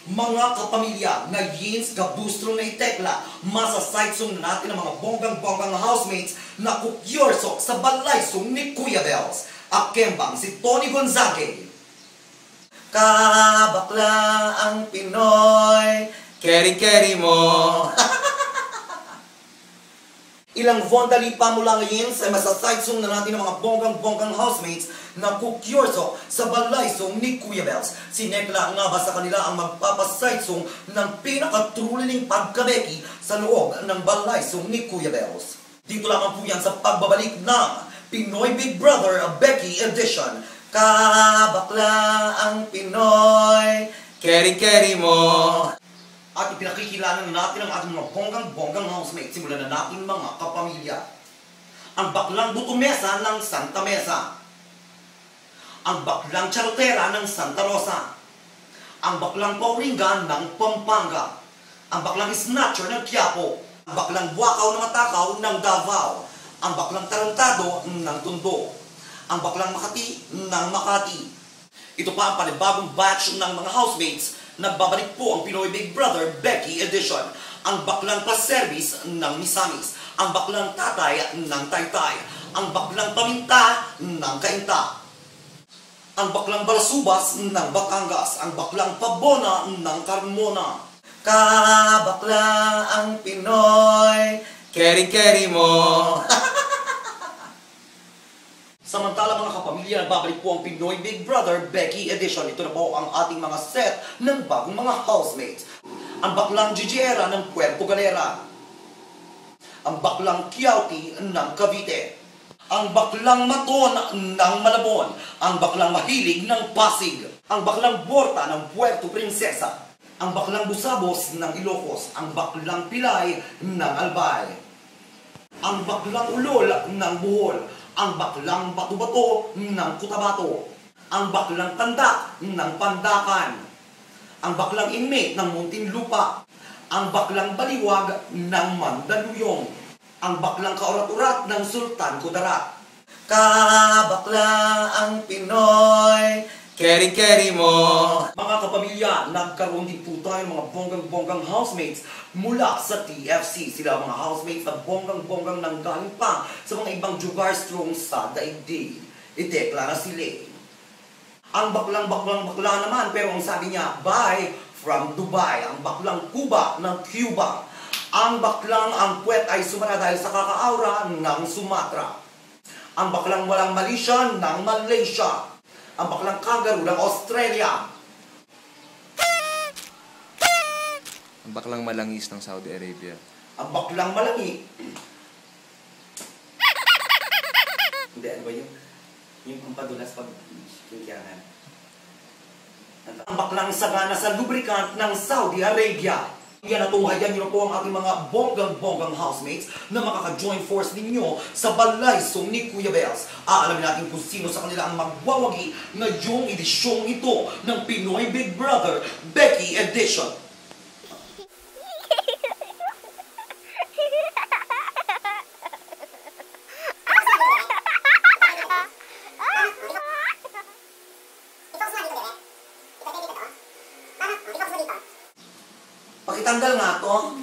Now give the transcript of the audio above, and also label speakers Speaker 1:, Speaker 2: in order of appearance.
Speaker 1: Mga kapamilya, ngayon sa Gabustro na itekla, masasaytsong na natin ang mga bonggang-bonggang housemates na kukyorsok sa balaysong ni Kuya Bells. Akembang si Tony Gonzague. Kabakla ang Pinoy, kering-keri mo. Ilang vondali pa mula ngayon sa masasaytsong na natin ang mga bonggang-bonggang housemates na kukyorsok sa balaysong ni Kuya Bells. Si Nekla nga ba sa kanila ang magpapasaytsong ng pinakatruliling pagkabeki sa loob ng balaysong ni Kuya Bells. Dito lamang po yan sa pagbabalik ng Pinoy Big Brother Becky Edition. Kabakla ang Pinoy, kering-keri mo. At ipinakikilala na natin ang ating mga bonggang-bonggang housemates. Simulan na natin mga kapamilya. Ang baklang Buto Mesa ng Santa Mesa. Ang baklang Charotera ng Santa Rosa. Ang baklang Pauringan ng Pampanga. Ang baklang Snatcher ng Quiapo. Ang baklang Buakaw na Matakaw ng Davao. Ang baklang Tarantado ng Tondo. Ang baklang Makati ng Makati. Ito pa ang panibagong batch ng mga housemates. Nagbabalik po ang Pinoy Big Brother Becky Edition. Ang baklang pa-service ng Misamis. Ang baklang tatay ng Taytay. Ang baklang paminta ng Kainta. Ang baklang Balasubas ng Batangas. Ang baklang pabona ng Carmona. Kabakla ang Pinoy, kering-keri mo. Samantala mga kapamilya, nagbabalik po ang Pinoy Big Brother Becky Edition. Ito na po ang ating mga set ng bagong mga housemates. Ang baklang Gigiera ng Puerto Galera. Ang baklang Kiauti ng Cavite. Ang baklang Maton ng Malabon. Ang baklang Mahilig ng Pasig. Ang baklang Borta ng Puerto Princesa. Ang baklang Busabos ng Ilocos. Ang baklang Pilay ng Albay. Ang baklang Ulol ng Bohol. Ang baklang Bato-Bato ng Cotabato. Ang baklang Tanda ng Pandakan. Ang baklang Inmate ng Muntinlupa. Ang baklang Baliwag ng Mandaluyong. Ang baklang Kaurat-urat ng Sultan Kudarat. Kabakla ang Pinoy, kering-keri mo. Mga kapamilya, nagkaroon din po tayo mga bonggang-bonggang housemates mula sa TFC. Sila mga housemates na bonggang-bonggang nanggaling pa sa mga ibang jugarstrong sa daigdig. Itekla na sila. Ang baklang-bakla naman, pero ang sabi niya, bye from Dubai. Ang baklang Cuba ng Cuba. Ang baklang ang puwet ay sumara dahil sa kakaaura ng Sumatra. Ang baklang walang Malaysia ng Malaysia. Ang baklang kangaroo ng Australia.
Speaker 2: Ang baklang malangis ng Saudi Arabia.
Speaker 1: Ang baklang malangi. Hindi, ano ba yun? Yung pampadulas pag kikyanan. Ang baklang sagana sa lubricant ng Saudi Arabia. Yan at tunghayan nyo po ang ating mga bonggang-bonggang housemates na makaka-join force ninyo sa balaysong ni Kuya Bells. Aalamin natin kung sino sa kanila ang magwawagi ngayong edisyong ito ng Pinoy Big Brother Becky Edition. Pakitanggal nga to.